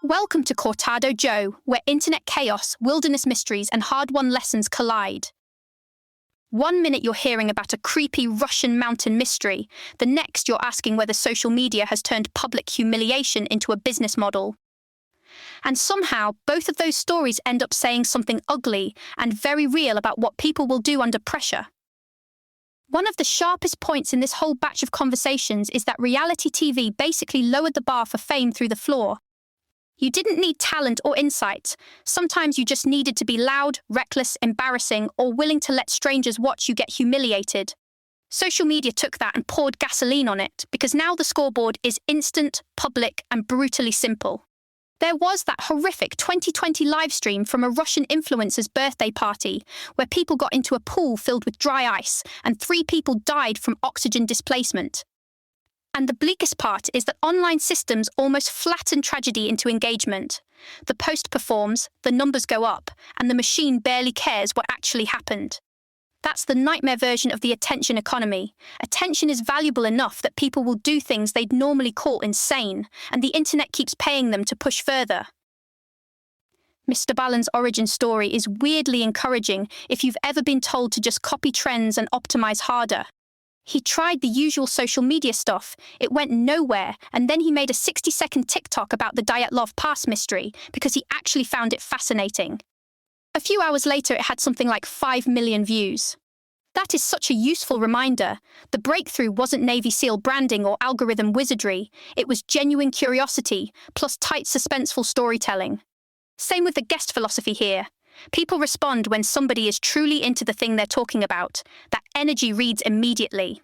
Welcome to Cortado Joe, where internet chaos, wilderness mysteries, and hard-won lessons collide. One minute you're hearing about a creepy Russian mountain mystery, the next you're asking whether social media has turned public humiliation into a business model. And somehow, both of those stories end up saying something ugly and very real about what people will do under pressure. One of the sharpest points in this whole batch of conversations is that reality TV basically lowered the bar for fame through the floor. You didn't need talent or insight. Sometimes you just needed to be loud, reckless, embarrassing, or willing to let strangers watch you get humiliated. Social media took that and poured gasoline on it, because now the scoreboard is instant, public, and brutally simple. There was that horrific 2020 livestream from a Russian influencer's birthday party, where people got into a pool filled with dry ice, and 3 people died from oxygen displacement. And the bleakest part is that online systems almost flatten tragedy into engagement. The post performs, the numbers go up, and the machine barely cares what actually happened. That's the nightmare version of the attention economy. Attention is valuable enough that people will do things they'd normally call insane, and the internet keeps paying them to push further. MrBallen's origin story is weirdly encouraging if you've ever been told to just copy trends and optimize harder. He tried the usual social media stuff, it went nowhere, and then he made a 60-second TikTok about the Dyatlov Pass mystery because he actually found it fascinating. A few hours later, it had something like 5 million views. That is such a useful reminder. The breakthrough wasn't Navy SEAL branding or algorithm wizardry, it was genuine curiosity, plus tight suspenseful storytelling. Same with the guest philosophy here. People respond when somebody is truly into the thing they're talking about. That energy reads immediately.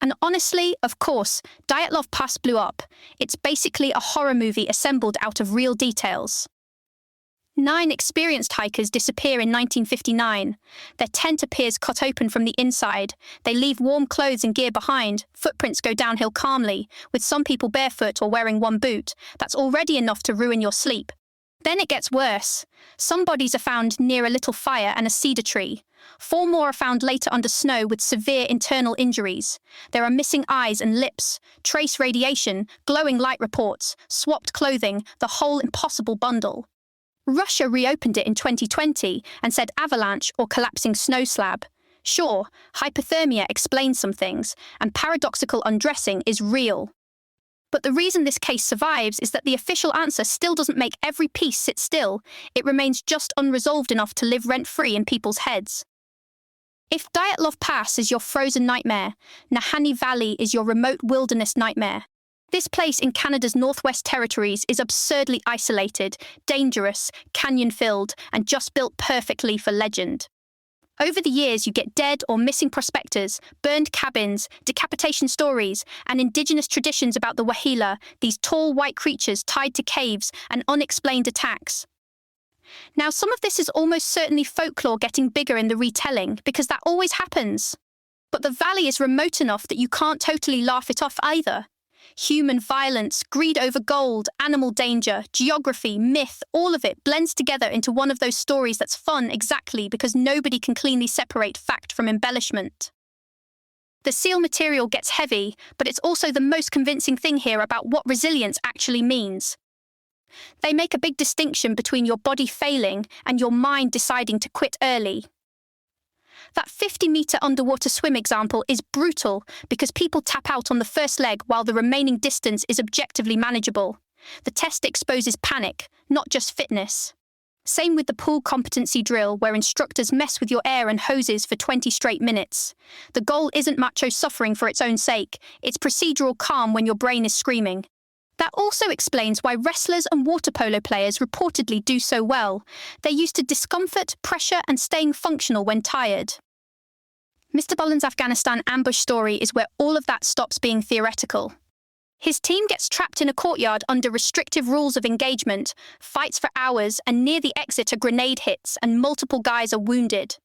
And honestly, of course, Dyatlov Pass blew up. It's basically a horror movie assembled out of real details. 9 experienced hikers disappear in 1959. Their tent appears cut open from the inside. They leave warm clothes and gear behind. Footprints go downhill calmly, with some people barefoot or wearing one boot. That's already enough to ruin your sleep. Then it gets worse. Some bodies are found near a little fire and a cedar tree. 4 more are found later under snow with severe internal injuries. There are missing eyes and lips, trace radiation, glowing light reports, swapped clothing, the whole impossible bundle. Russia reopened it in 2020 and said avalanche or collapsing snow slab. Sure, hypothermia explains some things, and paradoxical undressing is real. But the reason this case survives is that the official answer still doesn't make every piece sit still. It remains just unresolved enough to live rent-free in people's heads. If Dyatlov Pass is your frozen nightmare, Nahanni Valley is your remote wilderness nightmare. This place in Canada's Northwest Territories is absurdly isolated, dangerous, canyon-filled, and just built perfectly for legend. Over the years, you get dead or missing prospectors, burned cabins, decapitation stories, and indigenous traditions about the Wahila, these tall white creatures tied to caves and unexplained attacks. Now, some of this is almost certainly folklore getting bigger in the retelling, because that always happens. But the valley is remote enough that you can't totally laugh it off either. Human violence, greed over gold, animal danger, geography, myth, all of it blends together into one of those stories that's fun exactly because nobody can cleanly separate fact from embellishment. The seal material gets heavy, but it's also the most convincing thing here about what resilience actually means. They make a big distinction between your body failing and your mind deciding to quit early. That 50-meter underwater swim example is brutal because people tap out on the first leg while the remaining distance is objectively manageable. The test exposes panic, not just fitness. Same with the pool competency drill where instructors mess with your air and hoses for 20 straight minutes. The goal isn't macho suffering for its own sake, it's procedural calm when your brain is screaming. That also explains why wrestlers and water polo players reportedly do so well. They're used to discomfort, pressure, and staying functional when tired. MrBallen's Afghanistan ambush story is where all of that stops being theoretical. His team gets trapped in a courtyard under restrictive rules of engagement, fights for hours, and near the exit a grenade hits and multiple guys are wounded.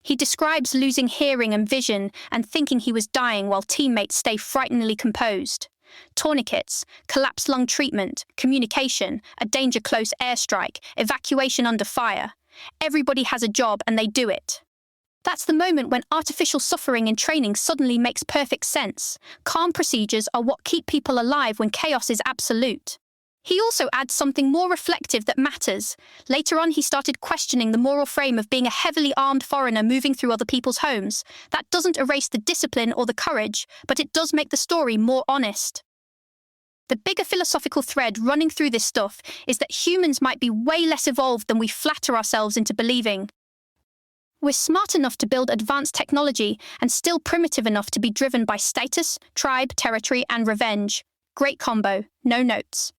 He describes losing hearing and vision and thinking he was dying while teammates stay frighteningly composed. Tourniquets, collapsed lung treatment, communication, a danger-close airstrike, evacuation under fire. Everybody has a job and they do it. That's the moment when artificial suffering in training suddenly makes perfect sense. Calm procedures are what keep people alive when chaos is absolute. He also adds something more reflective that matters. Later on, he started questioning the moral frame of being a heavily armed foreigner moving through other people's homes. That doesn't erase the discipline or the courage, but it does make the story more honest. The bigger philosophical thread running through this stuff is that humans might be way less evolved than we flatter ourselves into believing. We're smart enough to build advanced technology and still primitive enough to be driven by status, tribe, territory, and revenge. Great combo, no notes.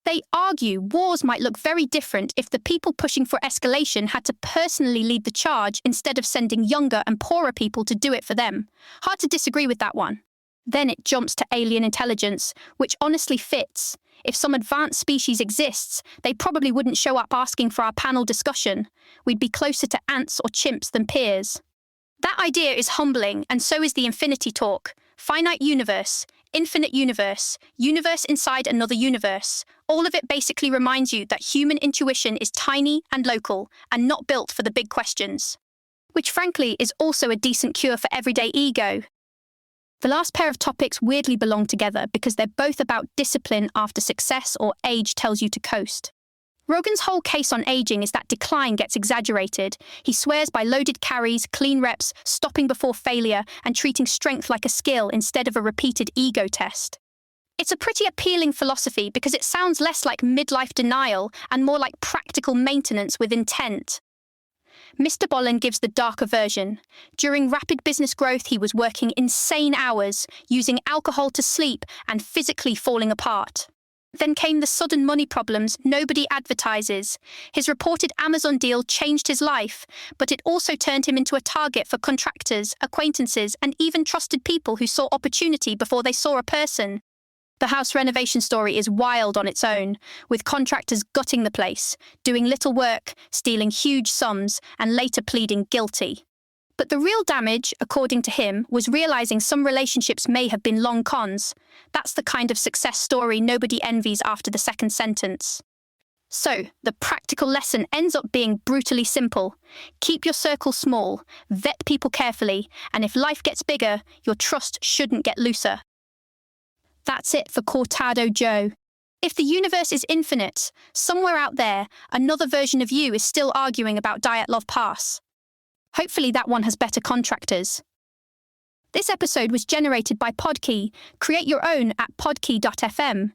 They argue wars might look very different if the people pushing for escalation had to personally lead the charge instead of sending younger and poorer people to do it for them. Hard to disagree with that one. Then it jumps to alien intelligence, which honestly fits. If some advanced species exists, they probably wouldn't show up asking for our panel discussion. We'd be closer to ants or chimps than peers. That idea is humbling, and so is the infinity talk. Finite universe, infinite universe, universe inside another universe. All of it basically reminds you that human intuition is tiny and local, and not built for the big questions. Which frankly is also a decent cure for everyday ego. The last pair of topics weirdly belong together because they're both about discipline after success or age tells you to coast. Rogan's whole case on aging is that decline gets exaggerated. He swears by loaded carries, clean reps, stopping before failure, and treating strength like a skill instead of a repeated ego test. It's a pretty appealing philosophy because it sounds less like midlife denial and more like practical maintenance with intent. MrBallen gives the darker version. During rapid business growth, he was working insane hours, using alcohol to sleep, and physically falling apart. Then came the sudden money problems nobody advertises. His reported Amazon deal changed his life, but it also turned him into a target for contractors, acquaintances, and even trusted people who saw opportunity before they saw a person. The house renovation story is wild on its own, with contractors gutting the place, doing little work, stealing huge sums, and later pleading guilty. But the real damage, according to him, was realizing some relationships may have been long cons. That's the kind of success story nobody envies after the second sentence. So, the practical lesson ends up being brutally simple. Keep your circle small, vet people carefully, and if life gets bigger, your trust shouldn't get looser. That's it for Cortado Joe. If the universe is infinite, somewhere out there, another version of you is still arguing about Dyatlov Pass. Hopefully that one has better contractors. This episode was generated by Podkey. Create your own at podkey.fm.